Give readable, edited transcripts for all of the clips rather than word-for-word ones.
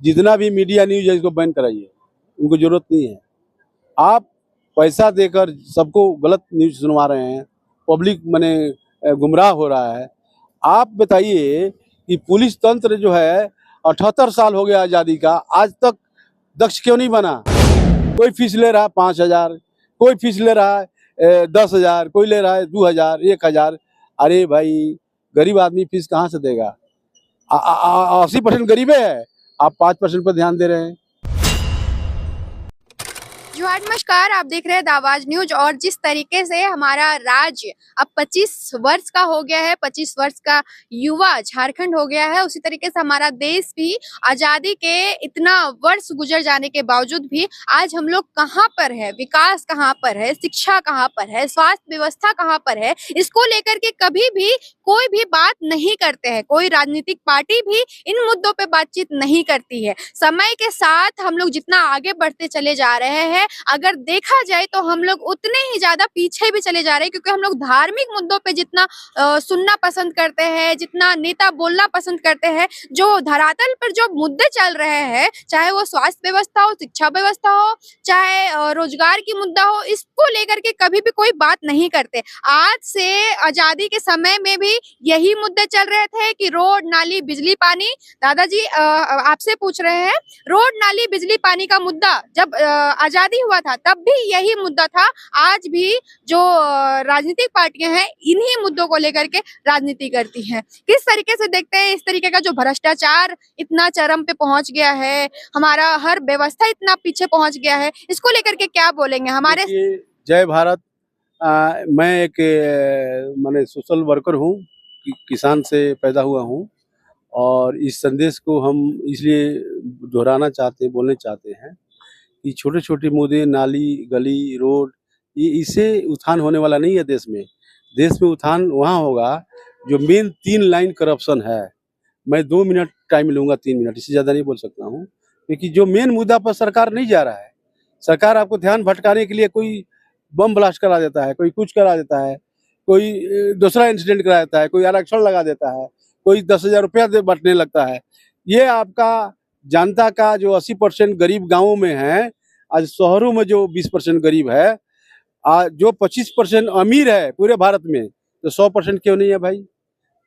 जितना भी media news है इसको बैन कराइए, उनको जरूरत नहीं है। आप पैसा देकर सबको गलत न्यूज सुनवा रहे हैं, पब्लिक माने गुमराह हो रहा है। आप बताइए कि पुलिस तंत्र जो है 78 साल हो गया आज़ादी का, आज तक दक्ष क्यों नहीं बना? कोई फीस ले रहा है 5,000, कोई फीस ले रहा है 10,000, कोई ले रहा है 2,000, 1,000। अरे भाई, गरीब आदमी फीस कहाँ से देगा? 80% गरीबे है, आप 5% पर ध्यान दे रहे हैं। जोहार, नमस्कार। आप देख रहे हैं द आवाज न्यूज। और जिस तरीके से हमारा राज्य अब 25 वर्ष का हो गया है, 25 वर्ष का युवा झारखंड हो गया है, उसी तरीके से हमारा देश भी आजादी के इतना वर्ष गुजर जाने के बावजूद भी आज हम लोग कहाँ पर है, विकास कहाँ पर है, शिक्षा कहाँ पर है, स्वास्थ्य व्यवस्था कहाँ पर है, इसको लेकर के कभी भी कोई भी बात नहीं करते हैं। कोई राजनीतिक पार्टी भी इन मुद्दों पे बातचीत नहीं करती है। समय के साथ हम लोग जितना आगे बढ़ते चले जा रहे हैं, अगर देखा जाए तो हम लोग उतने ही ज्यादा पीछे भी चले जा रहे हैं, क्योंकि हम लोग धार्मिक मुद्दों पे जितना सुनना पसंद करते हैं, जितना नेता बोलना पसंद करते हैं, जो धरातल पर जो मुद्दे चल रहे हैं, चाहे वो स्वास्थ्य व्यवस्था हो, शिक्षा व्यवस्था हो, चाहे रोजगार की मुद्दा हो, इसको लेकर के कभी भी कोई बात नहीं करते। आज से आजादी के समय में भी यही मुद्दे चल रहे थे कि रोड, नाली, बिजली, पानी। दादाजी, आपसे पूछ रहे हैं, रोड, नाली, बिजली, पानी का मुद्दा जब आजादी हुआ था तब भी यही मुद्दा था। आज भी जो राजनीतिक पार्टियां हैं इन्हीं मुद्दों को लेकर के राजनीति करती हैं। किस तरीके से देखते हैं इस तरीके का जो भ्रष्टाचार इतना चरम पे पहुंच गया है, हमारा हर व्यवस्था इतना पीछे पहुंच गया है, इसको लेकर के क्या बोलेंगे हमारे? जय भारत। मैं एक माने सोशल वर्कर हूँ, किसान से पैदा हुआ हूँ, और इस संदेश को हम इसलिए दोहराना चाहते हैं, बोलने चाहते हैं कि छोटे छोटे मुद्दे, नाली, गली, रोड, ये इससे उत्थान होने वाला नहीं है देश में। देश में उत्थान वहाँ होगा जो मेन 3 लाइन करप्शन है। मैं 2 मिनट टाइम लूँगा, 3 मिनट, इससे ज़्यादा नहीं बोल सकता हूँ, क्योंकि जो मेन मुद्दा पर सरकार नहीं जा रहा है। सरकार आपको ध्यान भटकाने के लिए कोई बम ब्लास्ट करा देता है, कोई कुछ करा देता है, कोई दूसरा इंसिडेंट करा देता है, कोई आरक्षण लगा देता है, कोई 10,000 रुपया बांटने लगता है। ये आपका जनता का जो 80% गरीब गाँवों में है, आज शहरों में जो 20% गरीब है, जो 25% अमीर है पूरे भारत में, तो 100% क्यों नहीं है भाई?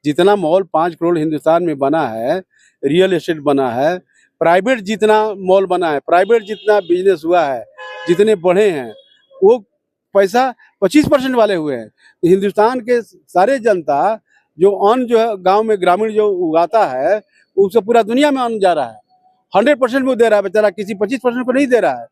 जितना मॉल 5 करोड़ हिंदुस्तान में बना है, रियल एस्टेट बना है, प्राइवेट जितना मॉल बना है, प्राइवेट जितना बिजनेस हुआ है, जितने बढ़े हैं, वो पैसा 25% वाले हुए हैं। तो हिंदुस्तान के सारे जनता जो अन्न जो है गांव में ग्रामीण जो उगाता है, उससे पूरा दुनिया में अन्न जा रहा है। 100% में दे रहा है बेचारा, किसी 25% को नहीं दे रहा है।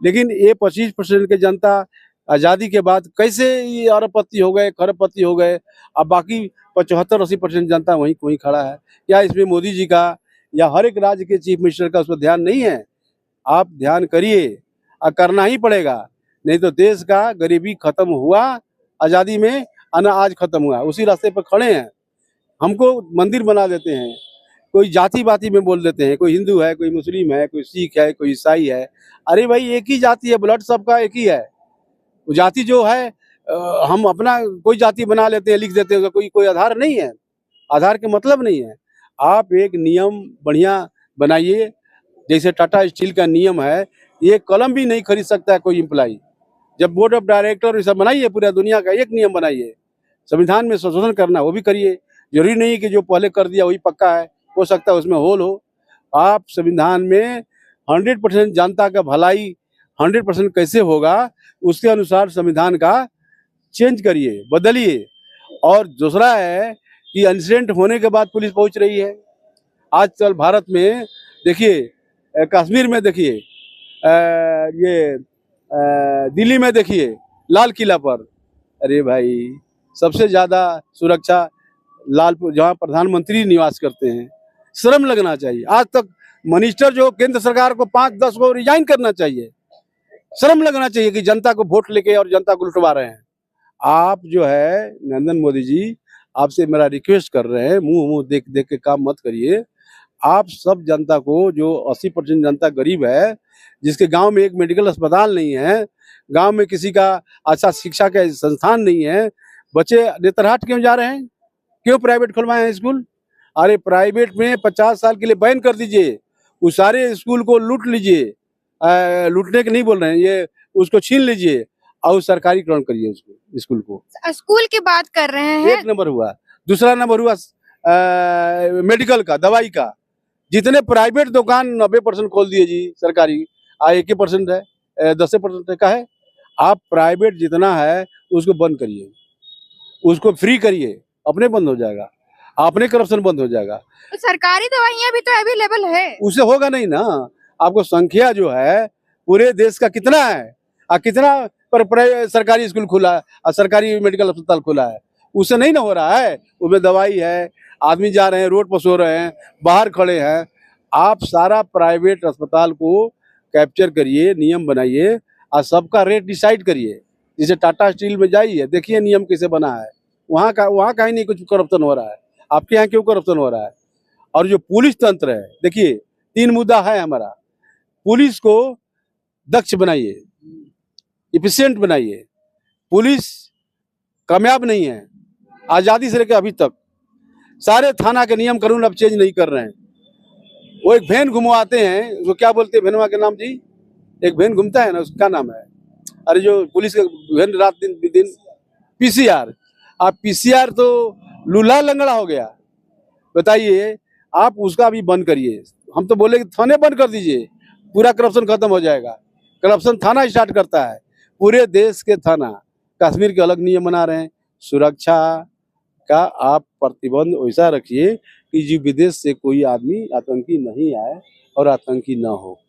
लेकिन ये 25% के जनता आज़ादी के बाद कैसे ये अरबपति हो गए, खरबपति हो गए, अब बाकी 75-80% जनता वहीं वहीं खड़ा है। क्या इसमें मोदी जी का या हर एक राज्य के चीफ मिनिस्टर का उस पर ध्यान नहीं है? आप ध्यान करिए, और करना ही पड़ेगा, नहीं तो देश का गरीबी खत्म हुआ आज़ादी में, अनाज खत्म हुआ, उसी रास्ते पर खड़े हैं। हमको मंदिर बना देते हैं, कोई जाति बाती में बोल देते हैं, कोई हिंदू है, कोई मुस्लिम है, कोई सिख है, कोई ईसाई है। अरे भाई, एक ही जाति है, ब्लड सबका एक ही है। वो जाति जो है हम अपना कोई जाति बना लेते हैं, लिख देते हैं, कोई आधार नहीं है, आधार के मतलब नहीं है। आप एक नियम बढ़िया बनाइए, जैसे टाटा स्टील का नियम है, ये कलम भी नहीं खरीद सकता है कोई एम्प्लॉई। जब बोर्ड ऑफ डायरेक्टर सब बनाइए, पूरा दुनिया का एक नियम बनाइए, संविधान में संशोधन करना वो भी करिए। जरूरी नहीं कि जो पहले कर दिया वही पक्का है, हो सकता है उसमें होल हो। आप संविधान में 100% जनता का भलाई 100% कैसे होगा, उसके अनुसार संविधान का चेंज करिए, बदलिए। और दूसरा है कि इंसिडेंट होने के बाद पुलिस पहुंच रही है। आजकल भारत में देखिए, कश्मीर में देखिए, ये दिल्ली में देखिए, लाल किला पर, अरे भाई, सबसे ज़्यादा सुरक्षा लालपुर, जहाँ प्रधानमंत्री निवास करते हैं। शर्म लगना चाहिए। आज तक मिनिस्टर जो केंद्र सरकार को 5-10 को रिजाइन करना चाहिए। शर्म लगना चाहिए कि जनता को वोट लेके और जनता को लुटवा रहे हैं। आप जो है नरेंद्र मोदी जी, आपसे मेरा रिक्वेस्ट कर रहे हैं, मुंह देख देख के काम मत करिए। आप सब जनता को, जो 80% जनता गरीब है, जिसके गांव में एक मेडिकल अस्पताल नहीं है, गांव में किसी का अच्छा शिक्षा का संस्थान नहीं है, बच्चे नेतरहाट क्यों जा रहे हैं? क्यों प्राइवेट खुलवाए हैं स्कूल? अरे प्राइवेट में 50 साल के लिए बैन कर दीजिए, उस सारे स्कूल को लूट लीजिए, लूटने के नहीं बोल रहे हैं, ये उसको छीन लीजिए और सरकारीकरण करिए उसको, स्कूल को। स्कूल की बात कर रहे हैं। एक नंबर हुआ। दूसरा नंबर हुआ मेडिकल का, दवाई का। जितने प्राइवेट दुकान 90% खोल दिए जी, सरकारी 1% है, 10% का है। आप प्राइवेट जितना है उसको बंद करिए, उसको फ्री करिए, अपने बंद हो जाएगा, अपने करप्शन बंद हो जाएगा। तो सरकारी दवाइयाँ भी तो अवेलेबल है। उसे होगा नहीं ना। आपको संख्या जो है पूरे देश का कितना है और कितना पर सरकारी स्कूल खुला है और सरकारी मेडिकल अस्पताल खुला है, उससे नहीं ना हो रहा है। उसमें दवाई है, आदमी जा रहे हैं, रोड पर सो रहे हैं, बाहर खड़े हैं। आप सारा प्राइवेट अस्पताल को कैप्चर करिए, नियम बनाइए और सबका रेट डिसाइड करिए। जैसे टाटा स्टील में जाइए, देखिए नियम कैसे बना है। वहाँ कहीं नहीं कुछ करप्शन हो रहा है। आपके यहाँ क्यों करप्शन हो रहा है? और जो पुलिस तंत्र है, देखिए 3 मुद्दा है हमारा। पुलिस को दक्ष बनाइए, इफिशिएंट बनाइए। पुलिस कामयाब नहीं है, आज़ादी से लेकर अभी तक सारे थाना के नियम कानून अब चेंज नहीं कर रहे हैं। वो एक वैन घुमवाते हैं, वो क्या बोलते हैं वैनवा के नाम जी? एक वैन घूमता है ना, उसका नाम है, अरे जो पुलिस का वैन रात दिन पीसीआर। आप पीसीआर तो लूला लंगड़ा हो गया। बताइए, आप उसका भी बंद करिए। हम तो बोले कि थाने बंद कर दीजिए, पूरा करप्शन खत्म हो जाएगा। करप्शन थाना स्टार्ट करता है, पूरे देश के थाना। कश्मीर के अलग नियम बना रहे हैं। सुरक्षा का आप प्रतिबंध वैसा रखिए कि जो विदेश से कोई आदमी आतंकी नहीं आए और आतंकी ना हो।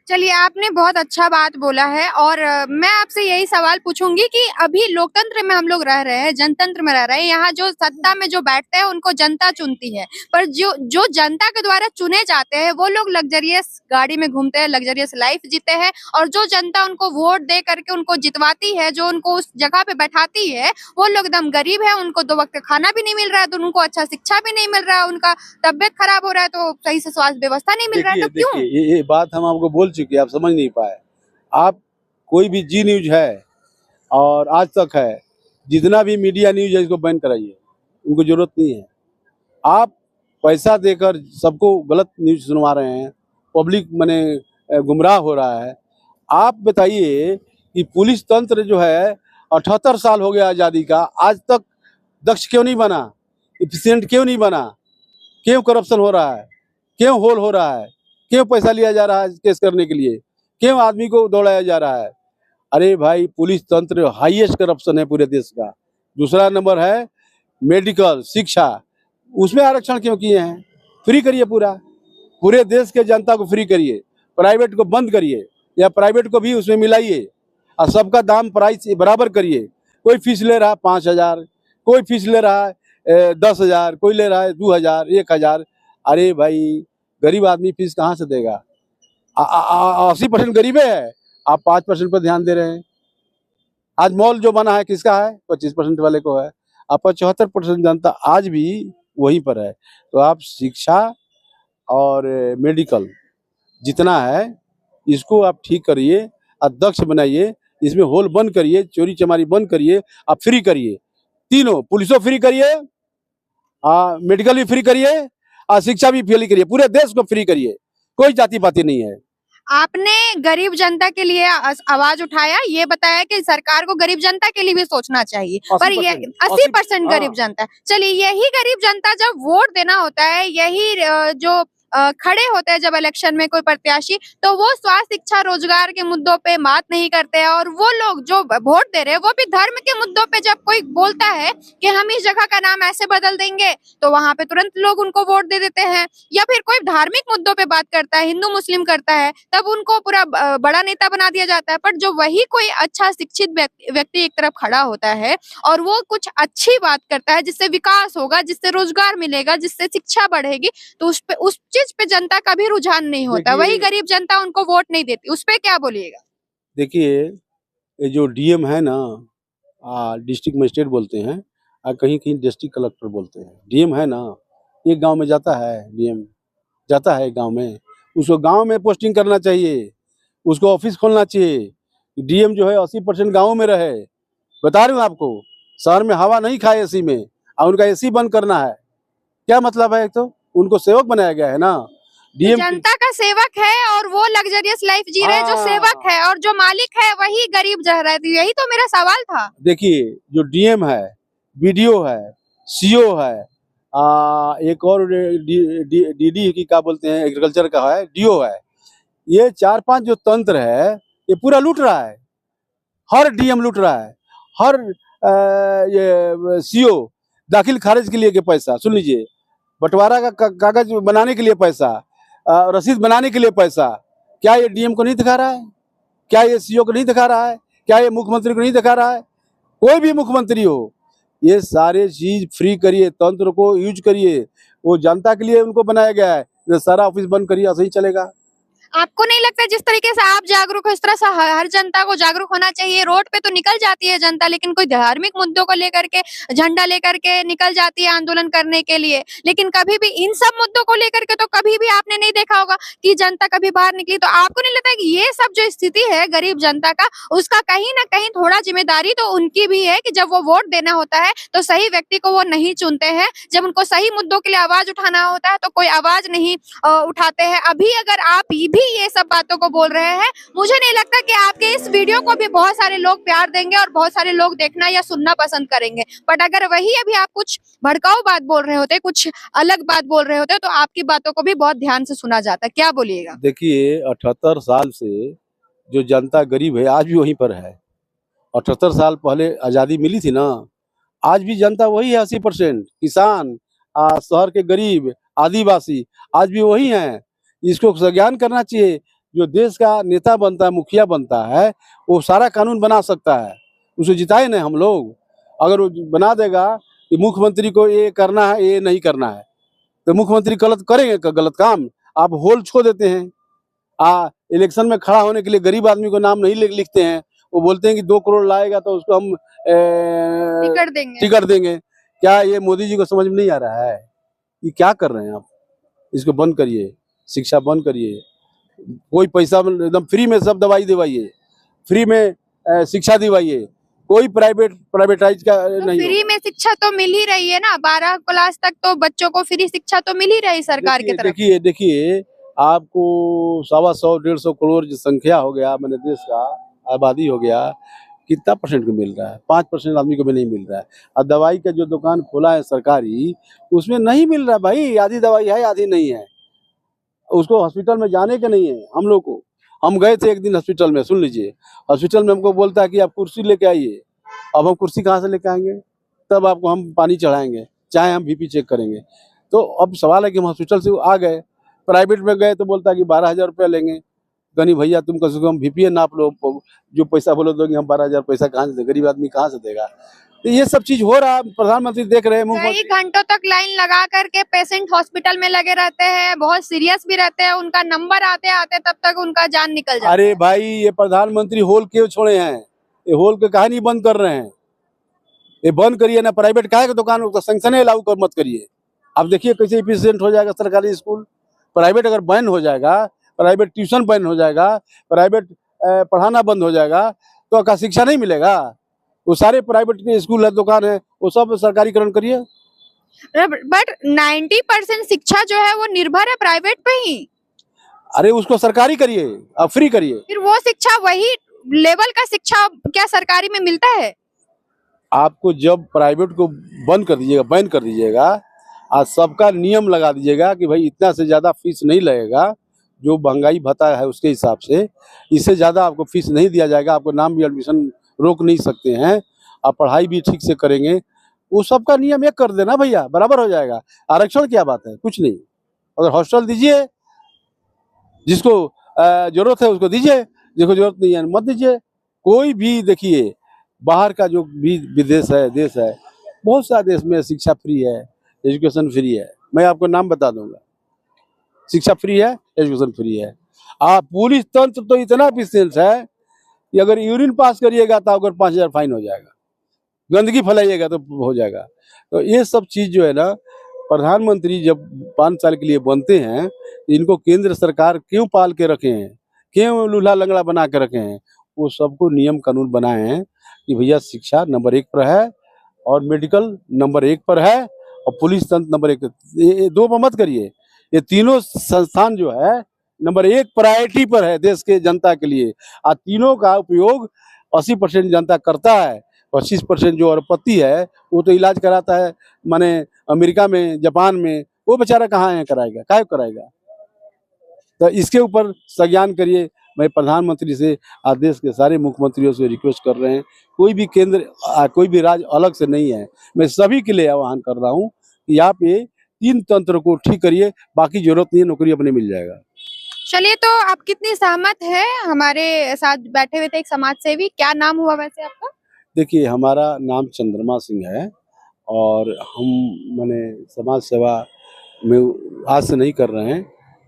चलिए, आपने बहुत अच्छा बात बोला है और मैं आपसे यही सवाल पूछूंगी कि अभी लोकतंत्र में हम लोग रह रहे हैं, जनतंत्र में रह रहे हैं। यहाँ जो सत्ता में जो बैठते हैं उनको जनता चुनती है, पर जो जनता के द्वारा चुने जाते हैं वो लोग लग्जरियस गाड़ी में घूमते हैं, लग्जरियस लाइफ जीते हैं। और जो जनता उनको वोट दे करके उनको जितवाती है, जो उनको उस जगह पे बैठाती है, वो लोग एकदम गरीब है। उनको 2 वक्त का खाना भी नहीं मिल रहा है, तो उनको अच्छा शिक्षा भी नहीं मिल रहा है, उनका तबियत खराब हो रहा है, तो सही से स्वास्थ्य व्यवस्था नहीं मिल रहा है। तो क्यों? ये बात हम आपको बोल चुके, आप समझ नहीं पाए। आप कोई भी जी न्यूज है और आज तक है, जितना भी मीडिया न्यूज है इसको बैन कराइए, उनको जरूरत नहीं है। आप पैसा देकर सबको गलत न्यूज सुनवा रहे हैं, पब्लिक माने गुमराह हो रहा है। आप बताइए कि पुलिस तंत्र जो है 78 साल हो गया आज़ादी का, आज तक दक्ष क्यों नहीं बना, इफिशिएंट क्यों नहीं बना? क्यों करप्शन हो रहा है? क्यों होल हो रहा है? क्यों पैसा लिया जा रहा है केस करने के लिए? क्यों आदमी को दौड़ाया जा रहा है? अरे भाई, पुलिस तंत्र हाईएस्ट करप्शन है पूरे देश का। दूसरा नंबर है मेडिकल, शिक्षा, उसमें आरक्षण क्यों किए हैं? फ्री करिए, पूरे देश के जनता को फ्री करिए, प्राइवेट को बंद करिए या प्राइवेट को भी उसमें मिलाइए और सबका दाम प्राइस बराबर करिए। कोई फीस ले रहा है 5,000, कोई फीस ले रहा है 10,000, कोई ले रहा है 2,000, 1,000। अरे भाई, गरीब आदमी फीस कहाँ से देगा? 80% गरीबे है, आप 5% पर ध्यान दे रहे हैं। आज मॉल जो बना है किसका है? 25% वाले को है। अब 75% जनता आज भी वहीं पर है। तो आप शिक्षा और मेडिकल जितना है इसको आप ठीक करिए और दक्ष बनाइए, इसमें होल बंद करिए, चोरी चमारी बंद करिए, आप फ्री करिए। तीनों, पुलिसो फ्री करिए, मेडिकल भी फ्री करिए और शिक्षा भी फ्री करिए, पूरे देश को फ्री करिए। कोई जाति पाति नहीं है। आपने गरीब जनता के लिए आवाज उठाया, ये बताया कि सरकार को गरीब जनता के लिए भी सोचना चाहिए, पर ये 80% गरीब जनता। चलिए, यही गरीब जनता जब वोट देना होता है, यही जो खड़े होते हैं जब इलेक्शन में कोई प्रत्याशी, तो वो स्वास्थ्य, शिक्षा, रोजगार के मुद्दों पे बात नहीं करते हैं। और वो लोग जो वोट दे रहे हैं वो भी धर्म के मुद्दों पे जब कोई बोलता है कि हम इस जगह का नाम ऐसे बदल देंगे, तो वहां पे तुरंत लोग उनको वोट दे देते हैं। या फिर कोई धार्मिक मुद्दों पे बात करता है, हिंदू मुस्लिम करता है, तब उनको पूरा बड़ा नेता बना दिया जाता है। पर जो वही कोई अच्छा शिक्षित व्यक्ति एक तरफ खड़ा होता है और वो कुछ अच्छी बात करता है जिससे विकास होगा, जिससे रोजगार मिलेगा, जिससे शिक्षा बढ़ेगी, तो उस चीज पे जनता का भी रुझान नहीं होता। वही गरीब जनता उनको वोट नहीं देती। उस पे क्या बोलिएगा? देखिए, ये जो डीएम है ना, डिस्ट्रिक्ट मजिस्ट्रेट बोलते हैं और कहीं कहीं डिस्ट्रिक्ट कलेक्टर बोलते हैं। डीएम है ना, एक गांव में जाता है, डीएम जाता है गांव में, उसको गांव में पोस्टिंग करना चाहिए, उसको ऑफिस खोलना चाहिए। डीएम जो है 80% गाँव में रहे। बता रही हूँ आपको, शहर में हवा नहीं खाए एसी में, और उनका एसी बंद करना है। क्या मतलब है? एक तो उनको सेवक बनाया गया है ना। डीएम जनता का सेवक है और वो लग्जरियस लाइफ जी रहे हैं जो हाँ। सेवक है, और जो मालिक है वही गरीब रह रहे थे। यही तो मेरा सवाल था। देखिए, जो डीएम है, बीडीओ है, सीओ है, एक और डीडी की क्या बोलते हैं, एग्रीकल्चर का है, डीओ है, ये 4-5 जो तंत्र है ये पूरा लूट रहा है। हर डीएम लूट रहा है, हर ये सीओ दाखिल खारिज के लिए के पैसा, सुन लीजिए, बंटवारा का कागज बनाने के लिए पैसा, रसीद बनाने के लिए पैसा, क्या ये डीएम को नहीं दिखा रहा है? क्या ये सीओ को नहीं दिखा रहा है? क्या ये मुख्यमंत्री को नहीं दिखा रहा है? कोई भी मुख्यमंत्री हो, ये सारे चीज फ्री करिए, तंत्र को यूज करिए, वो जनता के लिए उनको बनाया गया है। ये सारा ऑफिस बंद करिए, ऐसे ही चलेगा। आपको नहीं लगता जिस तरीके से आप जागरूक हो, इस तरह से हर जनता को जागरूक होना चाहिए? रोड पे तो निकल जाती है जनता, लेकिन कोई धार्मिक मुद्दों को लेकर के झंडा लेकर के निकल जाती है आंदोलन करने के लिए, लेकिन कभी भी इन सब मुद्दों को लेकर के तो कभी भी आपने नहीं देखा होगा कि जनता कभी बाहर निकली। तो आपको नहीं लगता कि ये सब जो स्थिति है गरीब जनता का, उसका कहीं ना कहीं थोड़ा जिम्मेदारी तो उनकी भी है कि जब वो वोट देना होता है तो सही व्यक्ति को वो नहीं चुनते हैं, जब उनको सही मुद्दों के लिए आवाज उठाना होता है तो कोई आवाज नहीं उठाते हैं। अभी अगर आप भी ये सब बातों को बोल रहे हैं, मुझे नहीं लगता कि आपके इस वीडियो को भी बहुत सारे लोग प्यार देंगे और बहुत सारे लोग देखना या सुनना पसंद करेंगे। बट अगर वही अभी आप कुछ भड़काऊ बात बोल रहे होते, कुछ अलग बात बोल रहे होते, तो आपकी बातों को भी बहुत ध्यान से सुना जाता। क्या बोलिएगा? देखिए, 78 साल से जो जनता गरीब है आज भी वहीं पर है। 78 साल पहले आज़ादी मिली थी ना, आज भी जनता वही है। 80% किसान, शहर के गरीब, आदिवासी आज भी वही हैं। इसको संज्ञान करना चाहिए। जो देश का नेता बनता है, मुखिया बनता है, वो सारा कानून बना सकता है, उसे जिताए ना हम लोग। अगर वो बना देगा कि मुख्यमंत्री को ये करना है, ये नहीं करना है, तो मुख्यमंत्री गलत करेंगे, गलत काम आप होल छोड़ देते हैं। इलेक्शन में खड़ा होने के लिए गरीब आदमी को नाम नहीं लिखते हैं, वो बोलते हैं कि 2 करोड़ लाएगा तो उसको हम टिकट देंगे। क्या ये मोदी जी को समझ में नहीं आ रहा है? ये क्या कर रहे हैं आप? इसको बंद करिए, शिक्षा बंद करिए, कोई पैसा एकदम फ्री में सब दवाई दिवाइए, फ्री में शिक्षा दिवाइए, कोई प्राइवेटाइज का नहीं। फ्री में शिक्षा तो मिल ही रही है ना, 12 क्लास तक तो बच्चों को फ्री शिक्षा तो मिल ही रही सरकार की तरफ। देखिए, आपको 125-150 करोड़ जो संख्या हो गया, मैंने देश का आबादी हो गया, कितना परसेंट को मिल रहा है? 5% आदमी को भी नहीं मिल रहा है। और दवाई का जो दुकान खोला है सरकारी, उसमें नहीं मिल रहा भाई। आधी दवाई है, आधी नहीं है। उसको हॉस्पिटल में जाने के नहीं है हम लोग को। हम गए थे एक दिन हॉस्पिटल में, सुन लीजिए, हॉस्पिटल में हमको बोलता है कि आप कुर्सी लेके आइए। अब हम कुर्सी कहाँ से लेके आएंगे? तब आपको हम पानी चढ़ाएंगे, चाहे हम बीपी चेक करेंगे। तो अब सवाल है कि हम हॉस्पिटल से आ गए, प्राइवेट में गए तो बोलता है कि 12,000 रुपया लेंगे। गनी भैया तुम कम से कम बीपी नाप लो, जो पैसा बोलो दोगे, हम 12,000 पैसा कहाँ से दे, गरीब आदमी कहाँ से देगा? तो ये सब चीज हो रहा है, प्रधानमंत्री देख रहे हैं। कई घंटों तक लाइन लगा करके पेशेंट हॉस्पिटल में लगे रहते हैं, बहुत सीरियस भी रहते हैं, उनका नंबर आते आते तब तक उनका जान निकल जाता है। अरे भाई, ये प्रधानमंत्री होल क्यों छोड़े हैं? ये होल के कहानी बंद कर रहे हैं। ये बंद करिए ना, प्राइवेट काहे के दुकान सैंक्शन लागू कर मत करिए। अब देखिए कैसे एफिशिएंट हो जाएगा सरकारी स्कूल। प्राइवेट अगर बैन हो जाएगा, प्राइवेट ट्यूशन बैन हो जाएगा, प्राइवेट पढ़ाना बंद हो जाएगा, तो क्या शिक्षा नहीं मिलेगा? वो सारे प्राइवेट के स्कूल है, दुकान है, वो सब सरकारीकरण करिए। बट 90% शिक्षा जो है वो निर्भर है प्राइवेट पे ही। अरे उसको सरकारी करिए, अब फ्री करिए। फिर वो शिक्षा, वही लेवल का शिक्षा क्या सरकारी में मिलता है? आपको जब प्राइवेट को बंद कर दीजिएगा, बैन कर दीजिएगा, आज सबका नियम लगा दीजिएगा कि भाई इतना से ज़्यादा फीस नहीं लगेगा, जो महंगाई भत्ता है उसके हिसाब से, इससे ज़्यादा आपको फीस नहीं दिया जाएगा, आपको नाम भी एडमिशन रोक नहीं सकते हैं, आप पढ़ाई भी ठीक से करेंगे, वो सबका नियम एक कर देना भैया, बराबर हो जाएगा। आरक्षण क्या बात है? कुछ नहीं। अगर हॉस्टल दीजिए, जिसको जरूरत है उसको दीजिए, जिसको जरूरत नहीं है मत दीजिए। कोई भी देखिए, बाहर का जो भी विदेश है, देश है, बहुत सारे देश में शिक्षा फ्री है, एजुकेशन फ्री है। मैं आपको नाम बता दूंगा, शिक्षा फ्री है, एजुकेशन फ्री है। पुलिस तंत्र तो इतना एफिशिएंट है कि अगर यूरिन पास करिएगा तो अगर 5,000 फाइन हो जाएगा, गंदगी फैलाइएगा तो हो जाएगा। तो ये सब चीज जो है ना, प्रधानमंत्री जब 5 साल के लिए बनते हैं, इनको केंद्र सरकार क्यों पाल के रखे हैं, क्यों लूल्हा लंगड़ा बना के रखे हैं? वो सबको नियम कानून बनाए हैं कि भैया शिक्षा नंबर 1 पर है, और मेडिकल नंबर 1 पर है, और पुलिस तंत्र नंबर 1। ये 2 पर मत करिए। ये तीनों संस्थान जो है नंबर 1 प्रायोरिटी पर है देश के जनता के लिए। और तीनों का उपयोग 80% जनता करता है। 25% जो अरबपति है वो तो इलाज कराता है माने अमेरिका में, जापान में, वो बेचारा कहाँ है कराएगा, काहे कराएगा। तो इसके ऊपर संज्ञान करिए। मैं प्रधानमंत्री से आज देश के सारे मुख्यमंत्रियों से रिक्वेस्ट कर रहे हैं, कोई भी केंद्र कोई भी राज्य अलग से नहीं है, मैं सभी के लिए आह्वान कर रहा हूँ कि आप ये 3 तंत्र को ठीक करिए, बाकी जरूरत नहीं है, नौकरी अपने मिल जाएगा। चलिए, तो आप कितनी सहमत है? हमारे साथ बैठे हुए थे एक समाज सेवी, क्या नाम हुआ वैसे आपका? देखिए, हमारा नाम चंद्रमा सिंह है और हम माने समाज सेवा में आज से नहीं कर रहे हैं,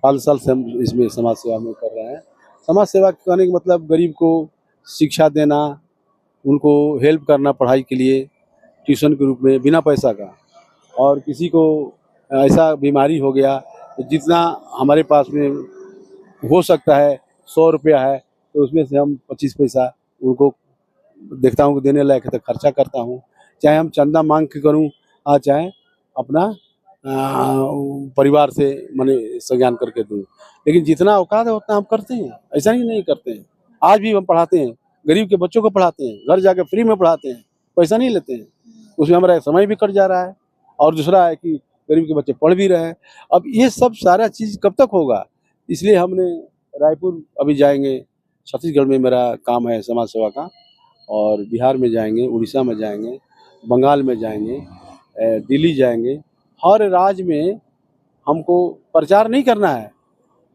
5 साल से हम इसमें समाज सेवा में कर रहे हैं। समाज सेवा कहने का मतलब गरीब को शिक्षा देना, उनको हेल्प करना पढ़ाई के लिए, ट्यूशन के रूप में बिना पैसा का। और किसी को ऐसा बीमारी हो गया तो जितना हमारे पास में हो सकता है 100 रुपया है तो उसमें से हम 25 पैसा उनको देखता हूँ कि देने लायक है तो खर्चा करता हूँ। चाहे हम चंदा मांग के करूँ चाहे अपना परिवार से माने संज्ञान करके दूँ, लेकिन जितना औकात है उतना हम करते हैं, ऐसा ही नहीं करते हैं। आज भी हम पढ़ाते हैं, गरीब के बच्चों को पढ़ाते हैं, घर जाके फ्री में पढ़ाते हैं, पैसा नहीं लेते हैं, उसमें हमारा समय भी कट जा रहा है। और दूसरा है कि गरीब के बच्चे पढ़ भी रहे हैं। अब ये सब सारा चीज़ कब तक होगा, इसलिए हमने रायपुर अभी जाएंगे, छत्तीसगढ़ में मेरा काम है समाज सेवा का, और बिहार में जाएंगे, उड़ीसा में जाएंगे, बंगाल में जाएंगे, दिल्ली जाएंगे। हर राज्य में हमको प्रचार नहीं करना है,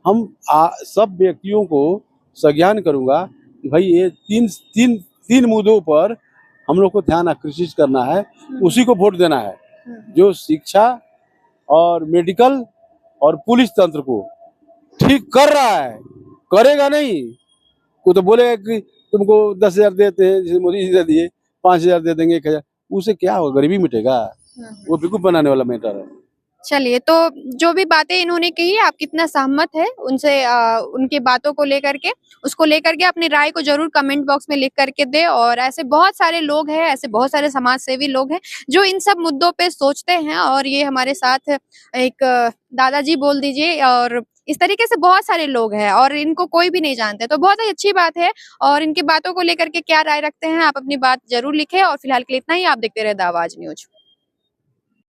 हम सब व्यक्तियों को संज्ञान करूँगा कि भाई ये तीन मुद्दों पर हम लोग को ध्यान आकर्षित करना है, उसी को वोट देना है। जो शिक्षा और मेडिकल और पुलिस तंत्र को ठीक कर रहा है, करेगा नहीं, को तो बोलेगा कि तुमको 10,000 देते हैं, जैसे मोदी जी दे दिए, 5,000 दे देंगे, 1,000, उससे क्या होगा, गरीबी मिटेगा? वो बेवकूफ बनाने वाला मैटर है। चलिए, तो जो भी बातें इन्होंने कही, आप कितना सहमत है उनसे, उनकी बातों को लेकर के, उसको लेकर के अपनी राय को जरूर कमेंट बॉक्स में लिख करके दे। और ऐसे बहुत सारे लोग हैं, ऐसे बहुत सारे समाज सेवी लोग हैं जो इन सब मुद्दों पे सोचते हैं। और ये हमारे साथ एक दादाजी बोल दीजिए, और इस तरीके से बहुत सारे लोग हैं और इनको कोई भी नहीं जानते, तो बहुत ही अच्छी बात है। और इनकी बातों को लेकर के क्या राय रखते हैं, आप अपनी बात जरूर लिखें। और फिलहाल के लिए इतना ही, आप देखते रहे द आवाज न्यूज।